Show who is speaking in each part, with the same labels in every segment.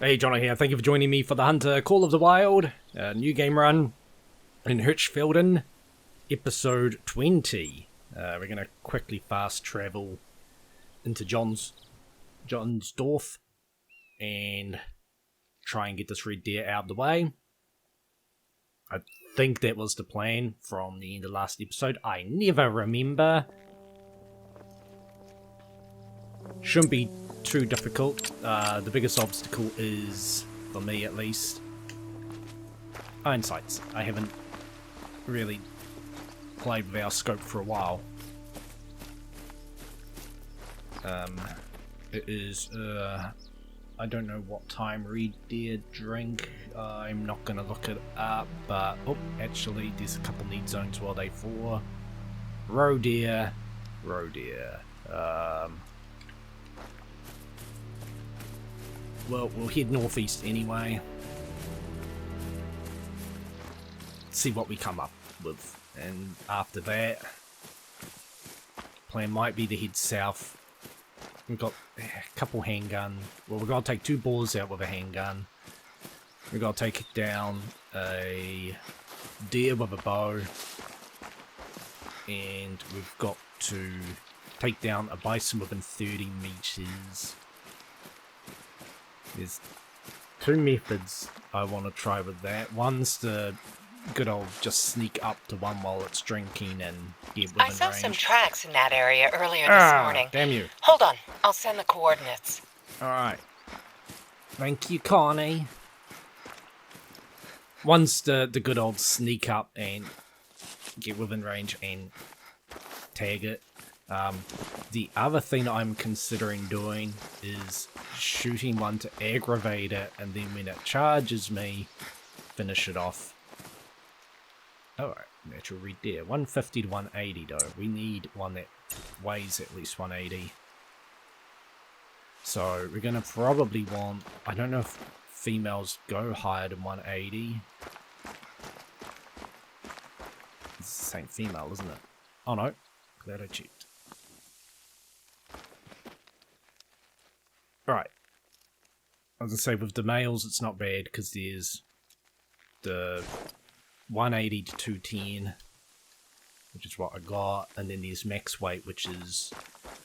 Speaker 1: Hey, Jono here. Thank you for joining me for the Hunter Call of the Wild, new game run in Hirschfelden, episode 20. We're going to quickly fast travel into Johnsdorf and try and get this red deer out of the way. I think that was the plan from the end of last episode. I never remember. Shouldn't be too difficult. The biggest obstacle is, for me at least, iron sights. I haven't really played with our scope for a while. It is, I don't know what time red deer drink. I'm not going to look it up, but, oh, actually, there's a couple need zones while they for. Roe deer. Well, we'll head northeast anyway. See what we come up with. And after that, plan might be to head south. We've got a couple handgun. Well, we've got to take 2 boars out with a handgun. We've got to take down a deer with a bow. And we've got to take down a bison within 30 meters. There's 2 methods I want to try with that. One's the good old just sneak up to one while it's drinking and get within range.
Speaker 2: I saw some tracks in that area earlier this morning.
Speaker 1: Damn you.
Speaker 2: Hold on, I'll send the coordinates.
Speaker 1: Alright. Thank you, Conni. One's the good old sneak up and get within range and tag it. The other thing I'm considering doing is shooting one to aggravate it, and then when it charges me, finish it off. Alright, natural red deer. 150 to 180 though. We need one that weighs at least 180. So we're going to probably want... I don't know if females go higher than 180. It's the same female, isn't it? Oh no. Glad I checked. Alright. I was going to say, with the males, it's not bad, because there's the 180 to 210, which is what I got, and then there's max weight, which is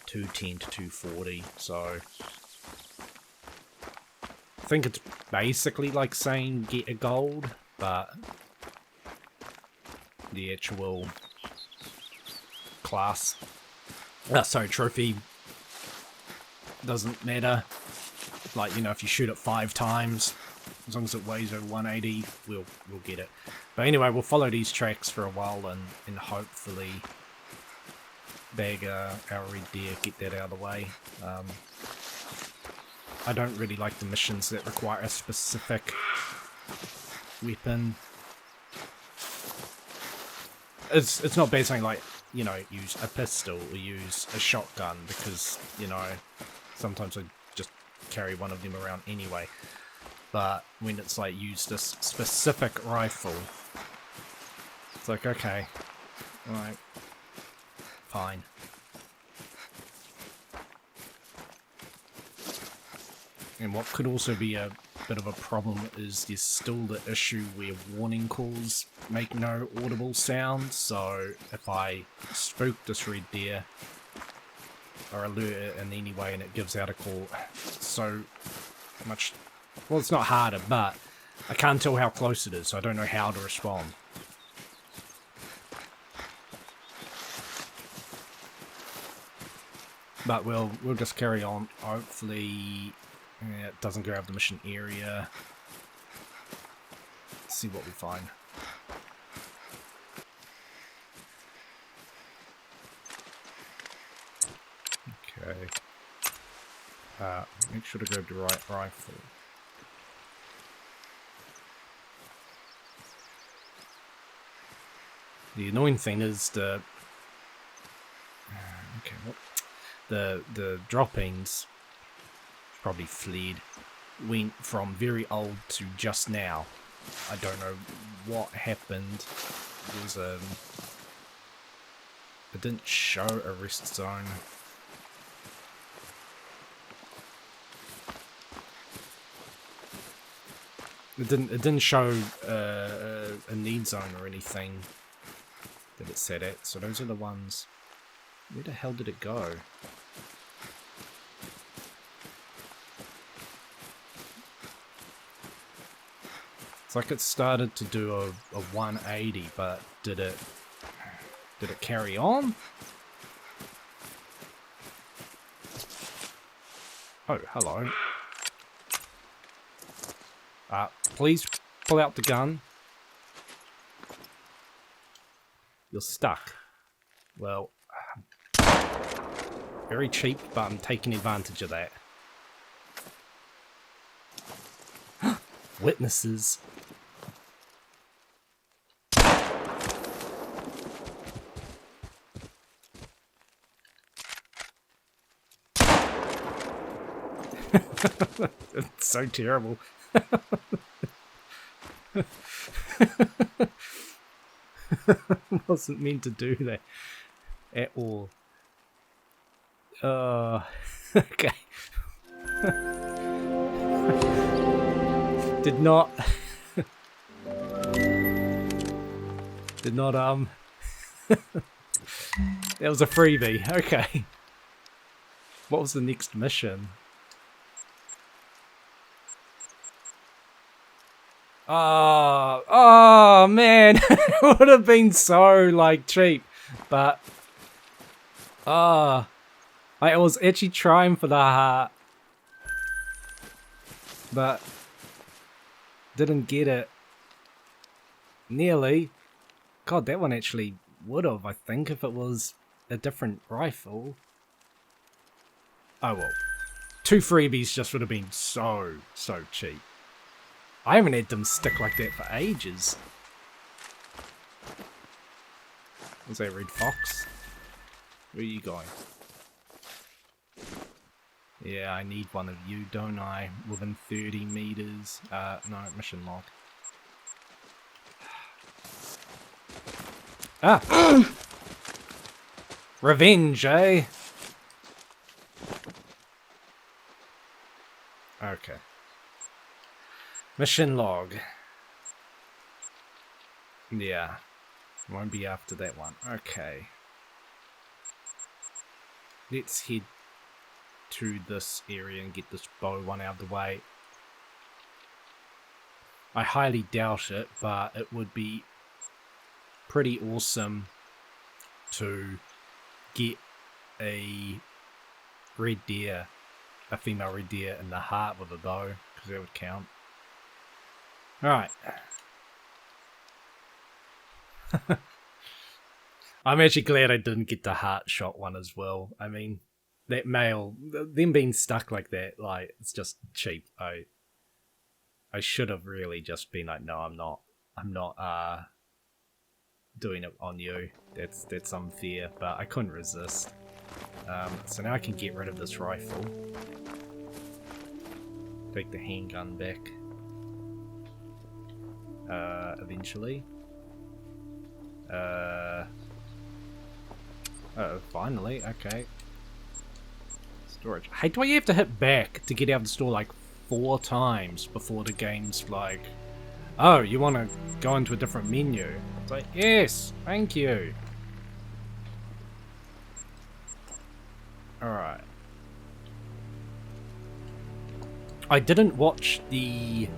Speaker 1: 210 to 240, so I think it's basically like saying get a gold, but the actual class, trophy doesn't matter. Like, you know, if you shoot it 5 times, as long as it weighs over 180, we'll get it. But anyway, we'll follow these tracks for a while and hopefully bag our red deer, get that out of the way. I don't really like the missions that require a specific weapon. It's not bad saying, like, you know, use a pistol or use a shotgun, because, you know, sometimes I just carry one of them around anyway. But when it's like use this specific rifle, it's like, okay, alright, fine. And what could also be a bit of a problem is there's still the issue where warning calls make no audible sound. So if I spook this red deer or alert it in any way and it gives out a call, so much... Well, it's not harder, but I can't tell how close it is, so I don't know how to respond. But we'll just carry on. Hopefully it doesn't go out of the mission area. Let's see what we find. Okay. Make sure to grab the right rifle. The annoying thing is the droppings probably fled, went from very old to just now. I don't know what happened. It was it didn't show a rest zone. It didn't show a need zone or anything that it said it. So those are the ones. Where the hell did it go? It's like it started to do a 180, but did it carry on? Oh, hello. Please pull out the gun. You're stuck. Well, very cheap, but I'm taking advantage of that. Witnesses. It's so terrible. Wasn't meant to do that at all. Okay. Did not that was a freebie. Okay. What was the next mission? Oh man, it would have been so like cheap, but I was actually trying for the heart, but didn't get it. Nearly. God, that one actually would have, I think, if it was a different rifle. Oh well, 2 freebies just would have been so cheap. I haven't had them stick like that for ages. Was that Red Fox? Where are you going? Yeah, I need one of you, don't I? Within 30 meters. No, mission log. Ah! Revenge, eh? Okay. Mission log. Yeah. Won't be after that one. Okay. Let's head to this area and get this bow one out of the way. I highly doubt it, but it would be pretty awesome to get a red deer, a female red deer in the heart with a bow, because that would count. Alright. I'm actually glad I didn't get the heart shot one as well. I mean, that male, them being stuck like that, like, it's just cheap. I should have really just been like, no, I'm not doing it on you. That's unfair, but I couldn't resist. So now I can get rid of this rifle. Take the handgun back. Eventually. Oh, finally, okay. Storage. Hey, do I have to hit back to get out of the store like 4 times before the game's like, oh, you want to go into a different menu? It's like, yes, thank you. Alright. I didn't watch the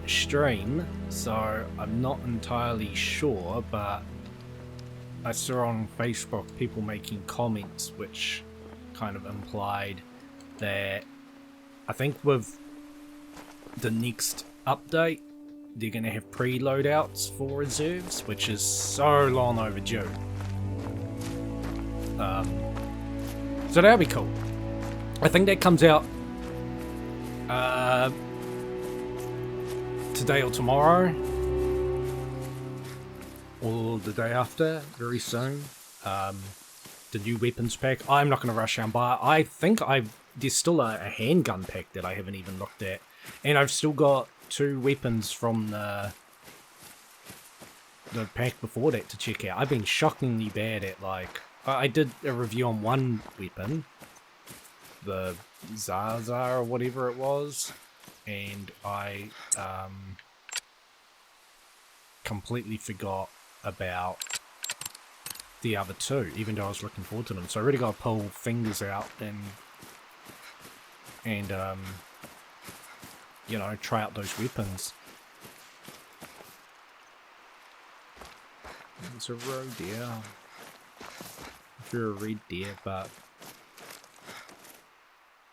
Speaker 1: stream, so I'm not entirely sure, but I saw on Facebook people making comments which kind of implied that I think with the next update they're going to have pre-loadouts for reserves, which is so long overdue. So that'll be cool. I think that comes out today or tomorrow, or the day after, very soon. The new weapons pack. I'm not going to rush out and buy it. I think there's still a handgun pack that I haven't even looked at, and I've still got 2 weapons from the pack before that to check out. I've been shockingly bad at, like, I did a review on one weapon, the Zaza or whatever it was, and I completely forgot about the other two, even though I was looking forward to them. So I really got to pull fingers out and you know, try out those weapons. There's a roe deer. If you're a red deer, but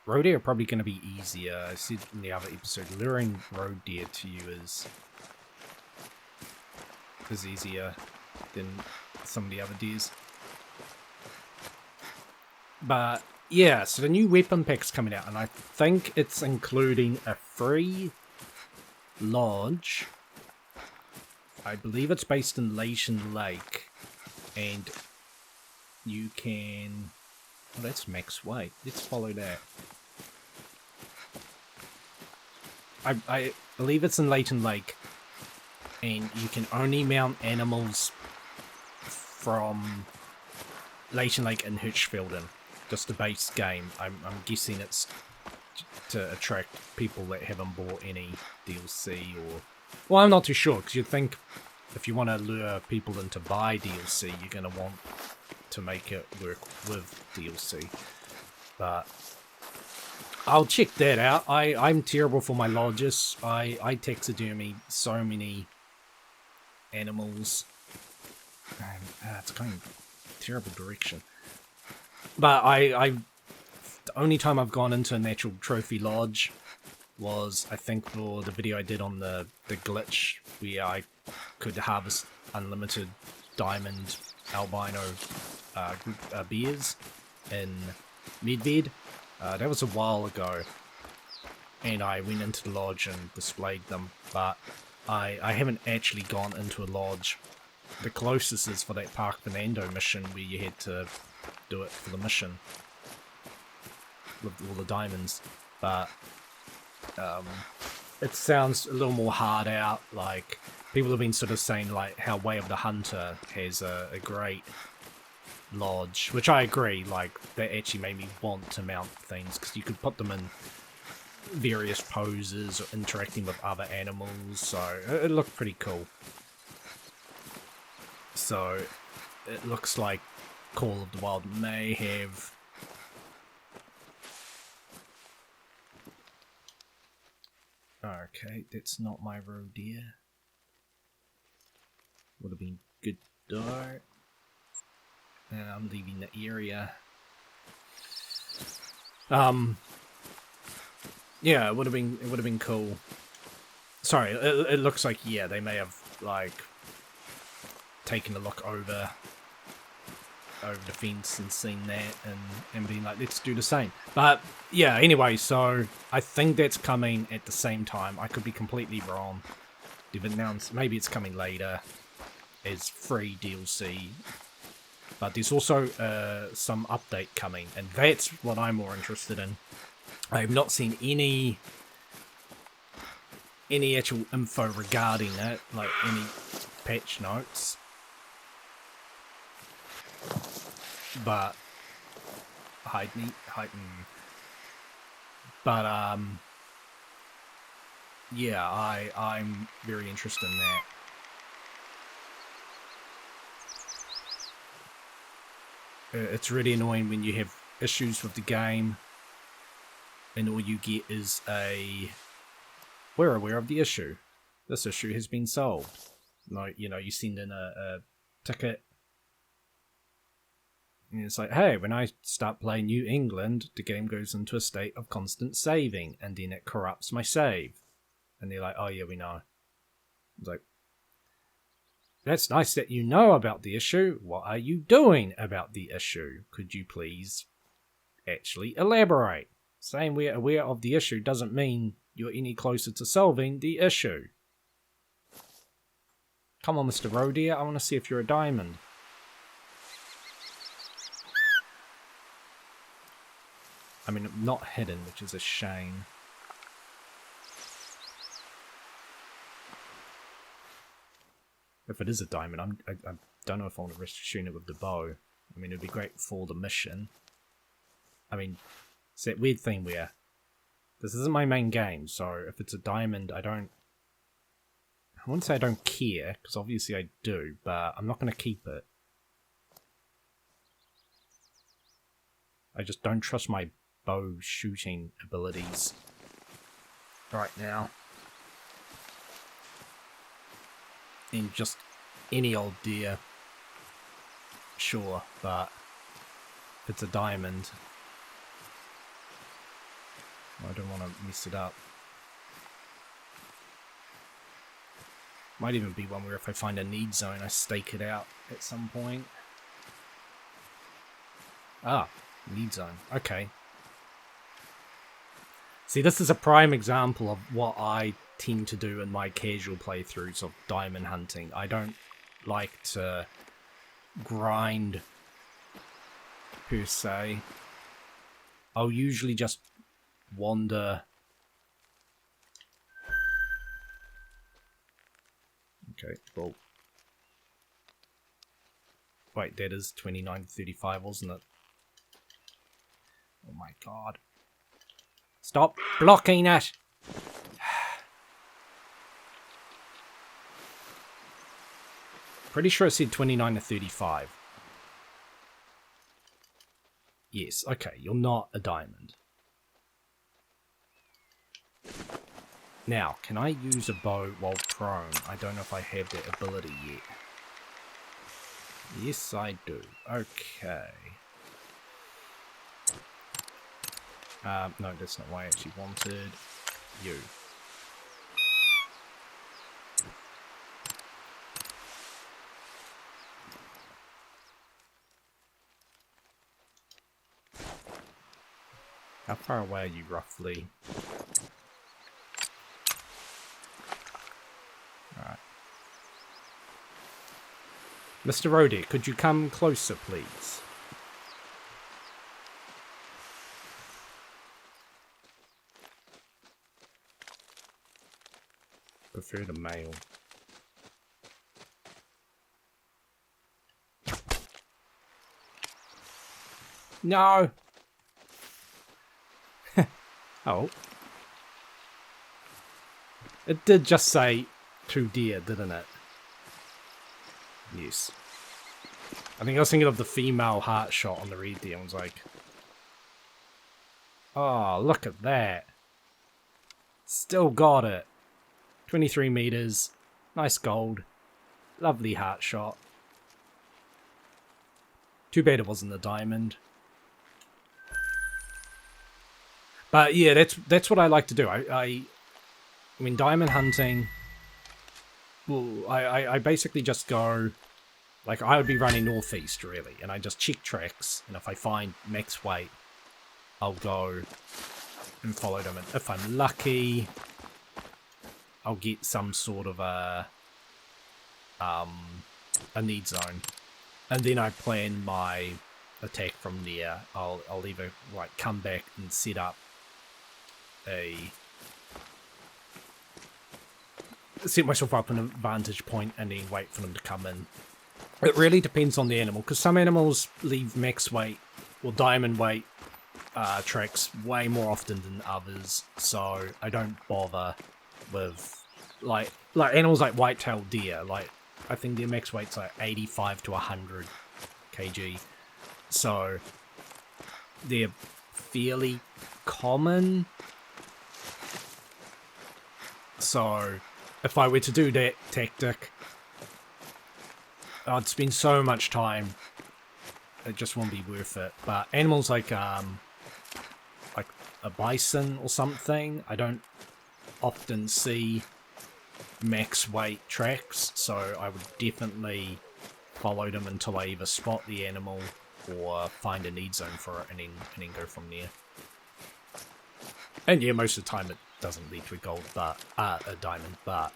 Speaker 1: roe deer are probably going to be easier. I said in the other episode, luring roe deer to you is easier than some of the other deers. But yeah, so the new weapon pack's coming out, and I think it's including a free lodge. I believe it's based in Leighton Lake, and you can... Oh, that's max weight. Let's follow that. I believe it's in Leighton Lake, and you can only mount animals from Leighton Lake and Hirschfelden. Just the base game. I'm guessing it's to attract people that haven't bought any DLC or... Well, I'm not too sure, because you'd think if you want to lure people in to buy DLC, you're going to want to make it work with DLC. But I'll check that out. I'm terrible for my lodges. I taxidermy so many animals. And it's going terrible direction. But the only time I've gone into a natural trophy lodge was, I think, for the video I did on the glitch where I could harvest unlimited diamond albino bears in Medved. That was a while ago, and I went into the lodge and displayed them, but I haven't actually gone into a lodge. The closest is for that Park Fernando mission where you had to do it for the mission with all the diamonds, but it sounds a little more hard out. Like, people have been sort of saying like how Way of the Hunter has a great lodge, which I agree, like that actually made me want to mount things because you could put them in various poses or interacting with other animals, so it looked pretty cool. So it looks like Call of the Wild may have okay, that's not my roe deer. Would have been good though. And I'm leaving the area. Yeah, it would have been cool. Sorry, it looks like, yeah, they may have like taken a look over the fence and seen that and been like, let's do the same. But yeah, anyway, so I think that's coming at the same time. I could be completely wrong. They've announced maybe it's coming later as free DLC. But there's also some update coming, and that's what I'm more interested in. I have not seen any actual info regarding it, like any patch notes. But But yeah, I'm very interested in that. It's really annoying when you have issues with the game and all you get is a, we're aware of the issue. This issue has been solved. Like, you know, you send in a ticket and it's like, hey, when I start playing New England, the game goes into a state of constant saving and then it corrupts my save. And they're like, oh yeah, we know. It's like, that's nice that you know about the issue. What are you doing about the issue? Could you please actually elaborate? Saying we're aware of the issue doesn't mean you're any closer to solving the issue. Come on, Mr. Roe Deer, I want to see if you're a diamond. I mean, not hidden, which is a shame. If it is a diamond, I don't know if I want to risk shooting it with the bow. I mean, it would be great for the mission. I mean, it's that weird thing where this isn't my main game, so if it's a diamond, I don't... I wouldn't say I don't care, because obviously I do, but I'm not going to keep it. I just don't trust my bow shooting abilities right now. In just any old deer, sure, but if it's a diamond, I don't want to mess it up. Might even be one where if I find a need zone, I stake it out at some point. Ah, need zone. Okay. See, this is a prime example of what I tend to do in my casual playthroughs of diamond hunting. I don't like to grind, per se. I'll usually just wander. Okay, cool. Wait, that is 29 to 35, wasn't it? Oh my god. Stop blocking it! Pretty sure it said 29 to 35. Yes, okay, you're not a diamond. Now, can I use a bow while prone? I don't know if I have that ability yet. Yes, I do. Okay. No, that's not what I actually wanted. You. How far away are you, roughly? Alright. Mr. Roddy, could you come closer, please? Prefer the male. No! Oh. It did just say 2 deer, didn't it? Yes. I think I was thinking of the female heart shot on the red deer and was like, oh, look at that. Still got it. 23 meters. Nice gold. Lovely heart shot. Too bad it wasn't a diamond. But yeah, that's what I like to do. I mean, diamond hunting, well, I basically just go, like, I would be running northeast, really, and I just check tracks, and if I find max weight, I'll go and follow them. And if I'm lucky, I'll get some sort of a need zone. And then I plan my attack from there. I'll either, like, come back and set up set myself up in a vantage point and then wait for them to come in. It really depends on the animal, because some animals leave max weight or diamond weight tracks way more often than others, so I don't bother with like animals like white-tailed deer. Like, I think their max weight's like 85 to 100 kg, so they're fairly common. So if I were to do that tactic, I'd spend so much time, it just won't be worth it. But animals like a bison or something, I don't often see max weight tracks, so I would definitely follow them until I either spot the animal or find a need zone for it, and then go from there. And yeah, most of the time it doesn't lead to a gold, but a diamond. But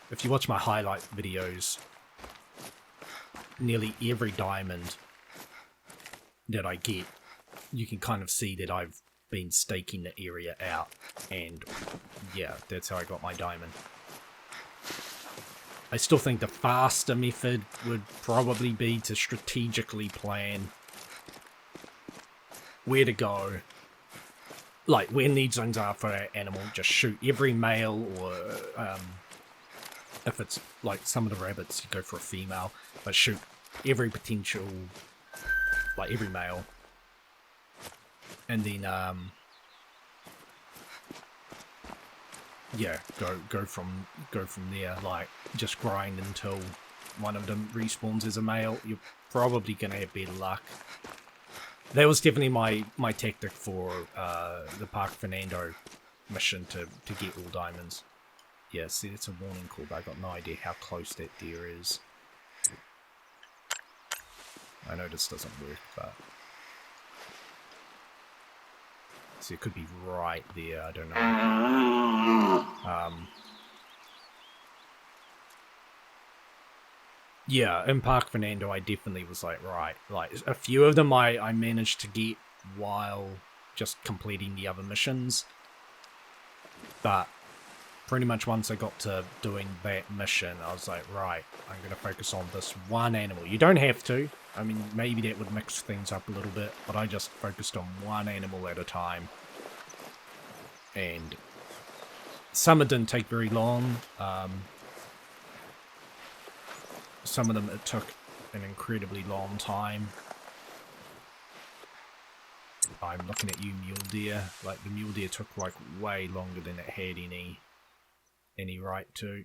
Speaker 1: if you watch my highlight videos, nearly every diamond that I get, you can kind of see that I've been staking the area out, and yeah, that's how I got my diamond. I still think the faster method would probably be to strategically plan where to go, like where need zones are for an animal. Just shoot every male or if it's like some of the rabbits, you go for a female, but shoot every potential, like every male, and then yeah, go from there, like just grind until one of them respawns as a male. You're probably gonna have better luck. That was definitely my tactic for the Park Fernando mission to get all diamonds. Yeah, see, it's a warning call, but I got no idea how close that deer is. I know this doesn't work, but see, it could be right there. I don't know. Yeah, in Park Fernando, I definitely was like, right, like a few of them I managed to get while just completing the other missions, but pretty much once I got to doing that mission, I was like, right, I'm going to focus on this one animal. You don't have to. I mean, maybe that would mix things up a little bit, but I just focused on one animal at a time. And some it didn't take very long. Some of them it took an incredibly long time. I'm looking at you, mule deer. Like, the mule deer took like way longer than it had any right to.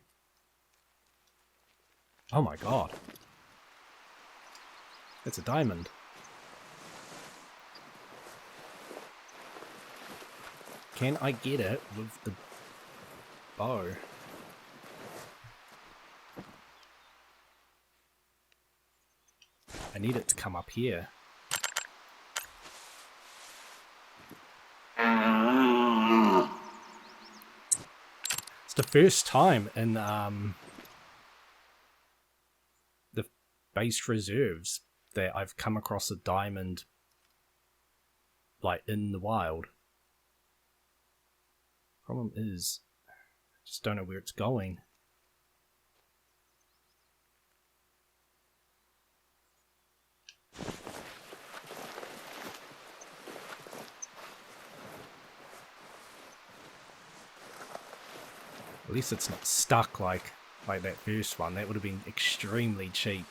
Speaker 1: Oh my god. It's a diamond. Can I get it with the bow? I need it to come up here. It's the first time in the base reserves that I've come across a diamond like in the wild. Problem is, I just don't know where it's going. At least it's not stuck like that first one. That would have been extremely cheap.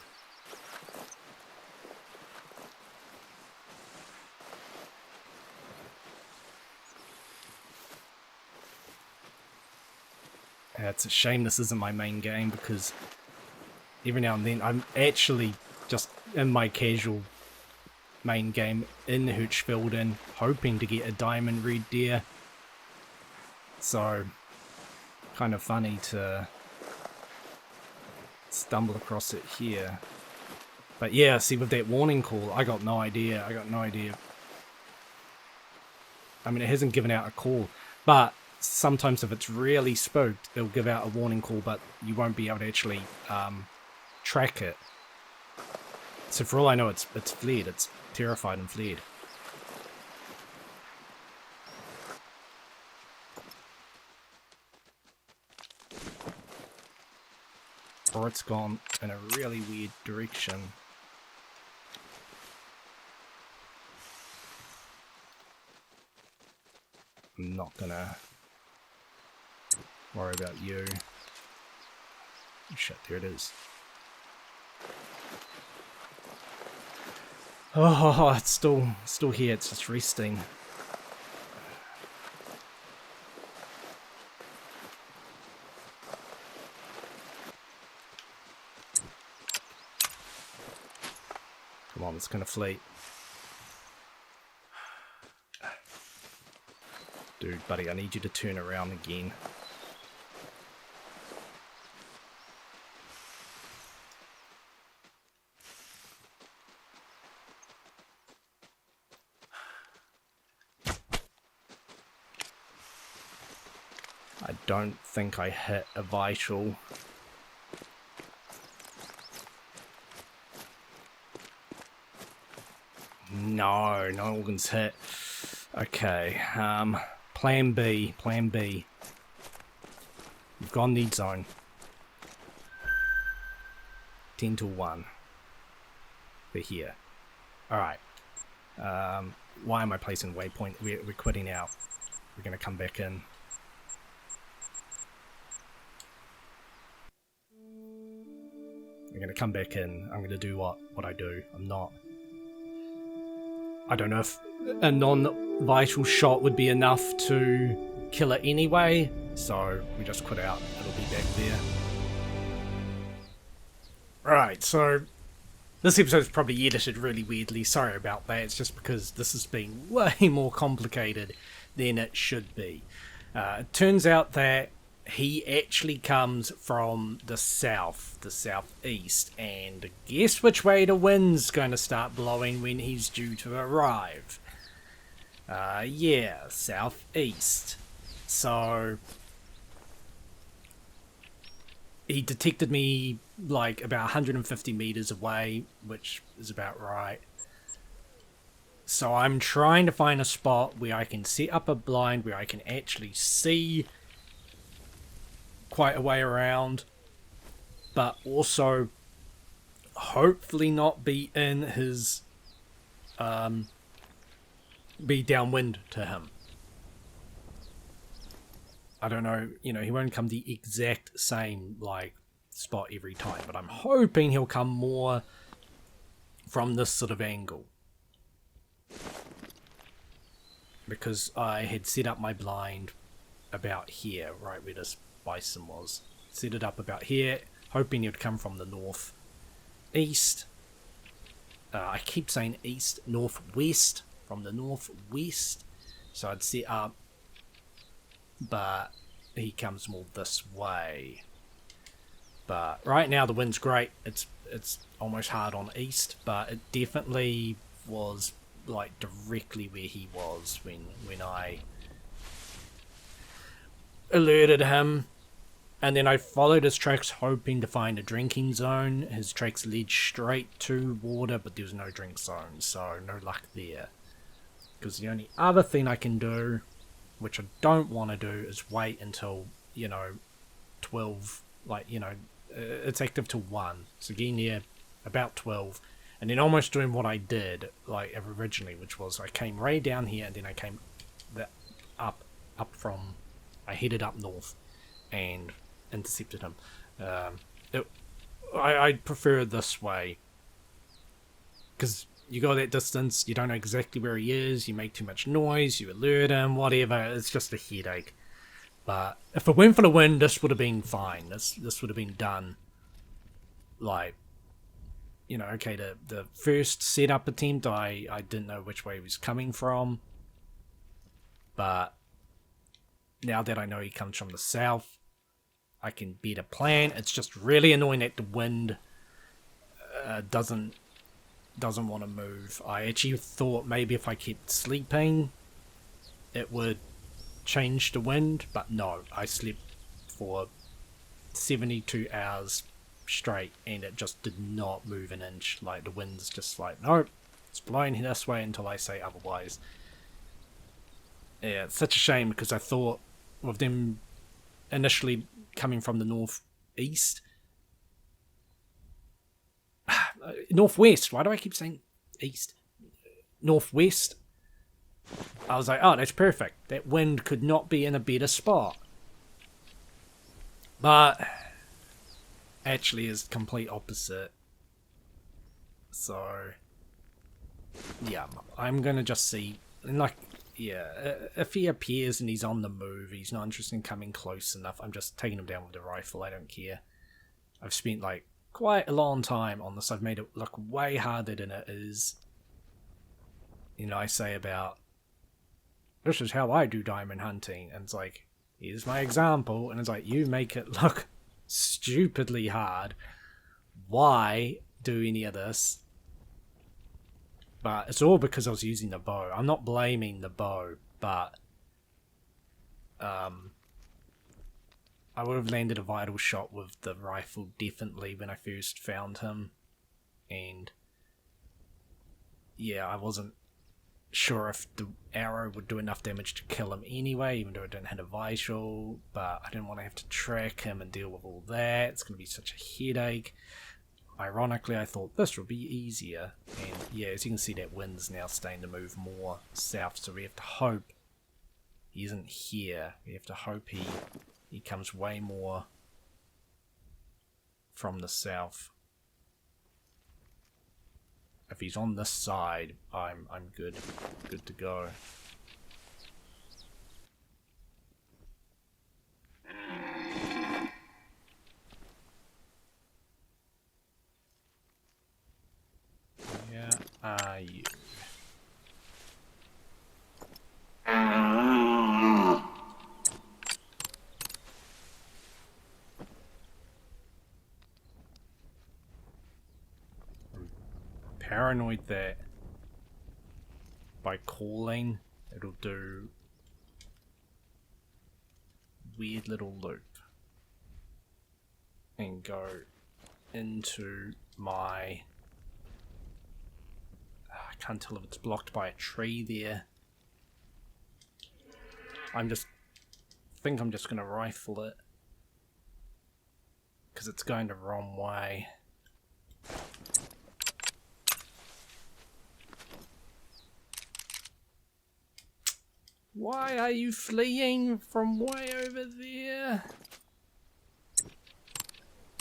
Speaker 1: It's a shame this isn't my main game, because every now and then I'm actually just in my casual main game in Hirschfelden hoping to get a diamond red deer. So kind of funny to stumble across it here. But yeah, see, with that warning call, I got no idea. I mean, it hasn't given out a call, but sometimes if it's really spooked, it'll give out a warning call, but you won't be able to actually track it. So for all I know, it's fled. It's terrified and fled. Or it's gone in a really weird direction. I'm not gonna worry about you. Shit, there it is. Oh, it's still here. It's just resting. Come on, it's gonna flee. Dude, buddy, I need you to turn around again. I don't think I hit a vital. No, no organs hit. Okay, plan B. You've gone need zone. 10 to 1. We're here. Alright. Why am I placing waypoint? We're quitting out. We're gonna come back in. I'm gonna come back in. I'm gonna do what I do. I don't know if a non-vital shot would be enough to kill it anyway, so we just quit out. It'll be back there. Right, so this episode's probably edited really weirdly. Sorry about that. It's just because this has been way more complicated than it should be. It turns out that he actually comes from the southeast, and guess which way the wind's going to start blowing when he's due to arrive? Yeah, southeast. So he detected me like about 150 meters away, which is about right. So I'm trying to find a spot where I can set up a blind where I can actually see quite a way around, but also hopefully not be in his be downwind to him. I don't know, you know, he won't come the exact same like spot every time, but I'm hoping he'll come more from this sort of angle, because I had set up my blind about here, right where this bison was. Set it up about here, hoping it would come from the northeast. I keep saying east, northwest, from the northwest. So I'd set up, but he comes more this way. But right now the wind's great. It's almost hard on east, but it definitely was like directly where he was when I alerted him. And then I followed his tracks hoping to find a drinking zone. His tracks led straight to water, but there was no drink zone, so no luck there. Because the only other thing I can do, which I don't want to do, is wait until, 12, it's active till 1. So getting there about 12, and then almost doing what I did, like originally, which was I came right down here, and then I came up from, I headed up north, and intercepted him. I prefer this way, because you go that distance, you don't know exactly where he is, you make too much noise, you alert him, whatever, it's just a headache. But if it went for the wind, this would have been fine. This would have been done. Like, okay, the first setup attempt, I didn't know which way he was coming from. But now that I know he comes from the south, I can better plan. It's just really annoying that the wind doesn't want to move. I actually thought maybe if I kept sleeping, it would change the wind, but no, I slept for 72 hours straight and it just did not move an inch. Like, the wind's just like, nope, it's blowing this way until I say otherwise. Yeah, it's such a shame, because I thought with them initially coming from the northeast, northwest, why do I keep saying east? Northwest, I was like, oh, that's perfect. That wind could not be in a better spot. But actually is complete opposite. So yeah, I'm gonna just see, and like, yeah, if he appears and he's on the move, he's not interested in coming close enough, I'm just taking him down with the rifle. I don't care. I've spent like quite a long time on this. I've made it look way harder than it is. I say about, this is how I do diamond hunting, and it's like, here's my example, and it's like, you make it look stupidly hard. Why do any of this? But it's all because I was using the bow. I'm not blaming the bow, but I would have landed a vital shot with the rifle definitely when I first found him. And yeah, I wasn't sure if the arrow would do enough damage to kill him anyway, even though it didn't hit a vital, but I didn't want to have to track him and deal with all that. It's going to be such a headache. Ironically, I thought this would be easier, and yeah, as you can see, that wind's now starting to move more south, so we have to hope he isn't here. We have to hope he comes way more from the south. if he's on this side, I'm good to go. Where are you? Paranoid that by calling it'll do weird little loop and go into my I can't tell if it's blocked by a tree there. Think I'm just gonna rifle it because it's going the wrong way. Why are you fleeing from way over there?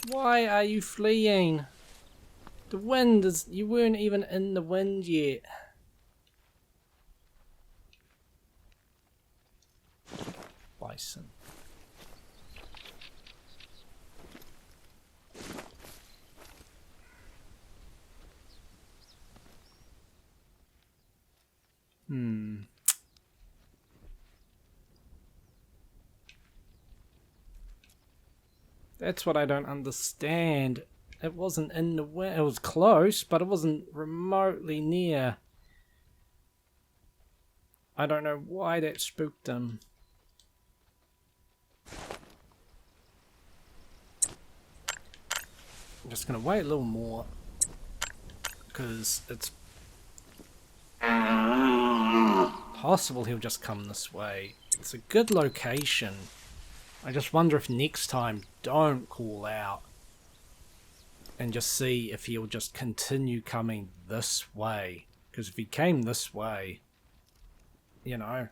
Speaker 1: Why are you fleeing? The wind is... You weren't even in the wind yet. Bison. That's what I don't understand. It wasn't in the wind. It was close, but it wasn't remotely near. I don't know why that spooked him. I'm just gonna wait a little more because it's possible he'll just come this way. It's a good location. I just wonder if next time don't call out and just see if he'll just continue coming this way. Because if he came this way, you know,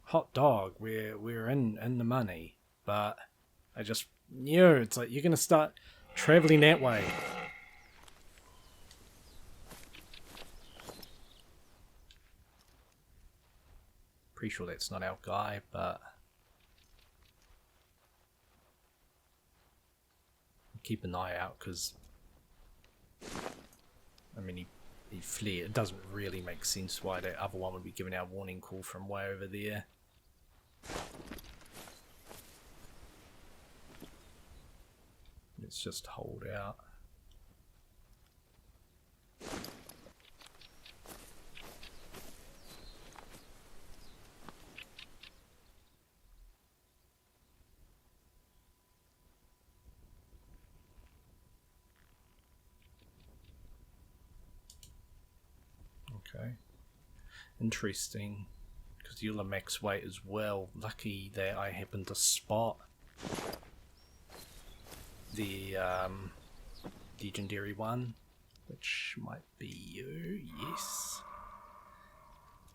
Speaker 1: hot dog, we're in the money. But I just knew it's like you're gonna start traveling that way. Pretty sure that's not our guy, but keep an eye out because I mean he fled. It doesn't really make sense why that other one would be giving our warning call from way over there. Let's just hold out. Okay. Interesting. Because you'll have max weight as well. Lucky that I happened to spot the legendary one, which might be you. Yes.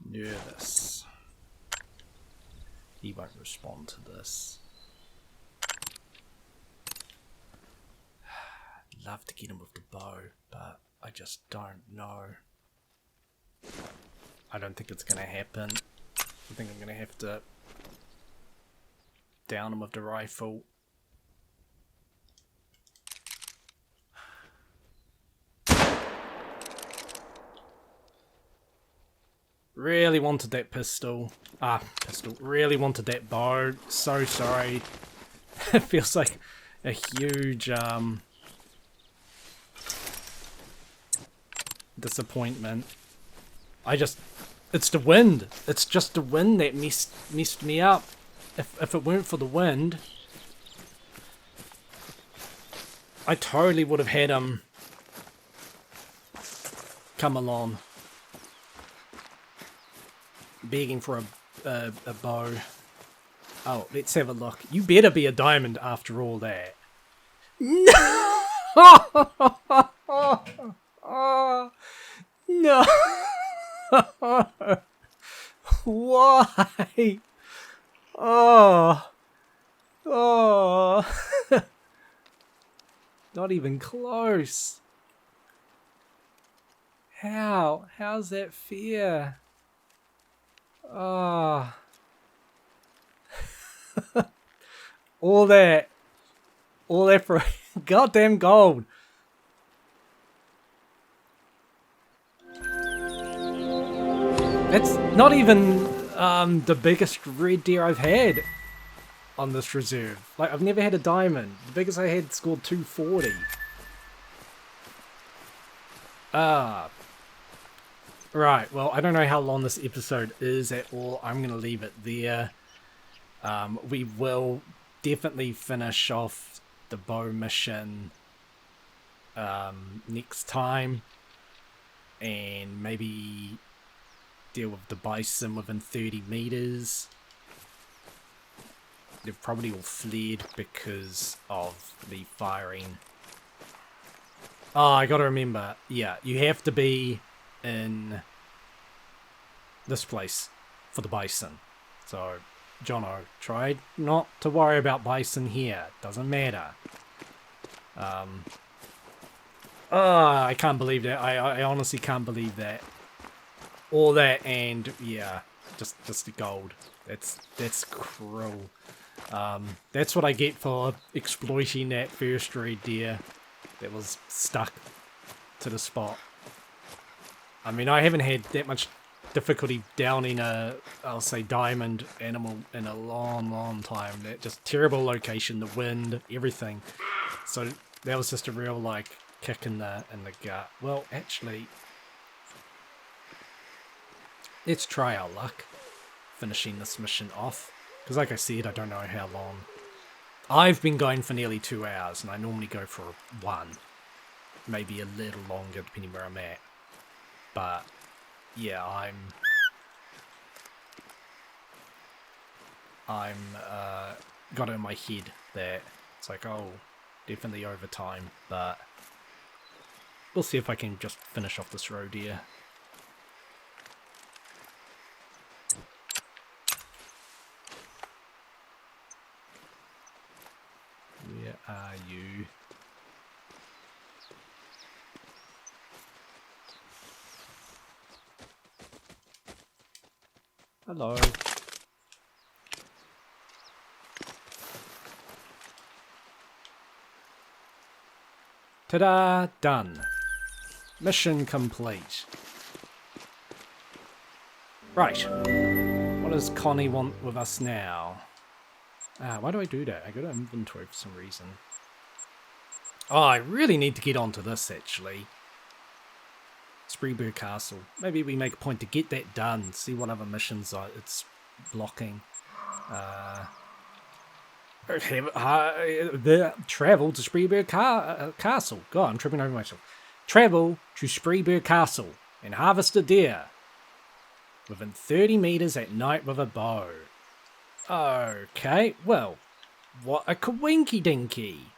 Speaker 1: Nervous. He won't respond to this. Love to get him with the bow, but I just don't know. I don't think it's gonna happen. I think I'm gonna have to down him with the rifle. Really wanted that pistol. Really wanted that bow. So sorry. It feels like a huge disappointment. It's the wind. It's just the wind that messed me up. If it weren't for the wind, I totally would have had him come along, begging for a bow. Oh, let's have a look. You better be a diamond after all that. No! Oh, no! Why? Oh. Not even close. How? How's that fair? Ah. All that for goddamn gold. That's not even the biggest red deer I've had on this reserve. Like, I've never had a diamond. The biggest I had scored 240. Right, well, I don't know how long this episode is at all. I'm going to leave it there. We will definitely finish off the bow mission next time. And maybe deal with the bison within 30 meters. They've probably all fled because of me firing. Oh, I gotta remember. Yeah, you have to be in this place for the bison. So, Jono, try not to worry about bison here. Doesn't matter. I can't believe that. I honestly can't believe that. All that and, yeah, just the gold. That's cruel. That's what I get for exploiting that first red deer that was stuck to the spot. I mean, I haven't had that much difficulty downing a, I'll say, diamond animal in a long time. That just terrible location, the wind, everything. So that was just a real, like, kick in the gut. Well, actually, let's try our luck finishing this mission off. Because like I said, I don't know how long. I've been going for nearly 2 hours, and I normally go for 1. Maybe a little longer, depending where I'm at. But, yeah, I'm got it in my head that it's like, oh, definitely overtime, but we'll see if I can just finish off this road here. Where are you? Hello. Ta-da! Done. Mission complete. Right. What does Conni want with us now? Why do I do that? I go to inventory for some reason. Oh, I really need to get onto this, actually. Spreeburg Castle. Maybe we make a point to get that done, see what other missions it's blocking. Travel to Spreeburg Castle. God, I'm tripping over myself. Travel to Spreeburg Castle and harvest a deer within 30 meters at night with a bow. Okay, well, what a coinky dinky.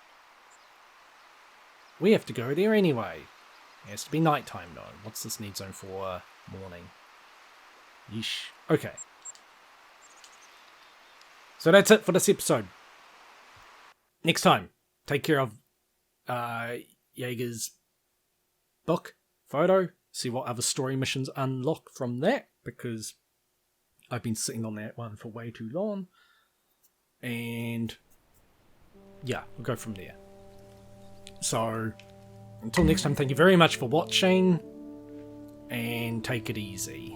Speaker 1: We have to go there anyway. It has to be nighttime though. What's this need zone for morning? Yeesh. Okay. So that's it for this episode. Next time, take care of Jaeger's book, photo, see what other story missions unlock from that, because I've been sitting on that one for way too long. And yeah, we'll go from there. So until next time, thank you very much for watching, and take it easy.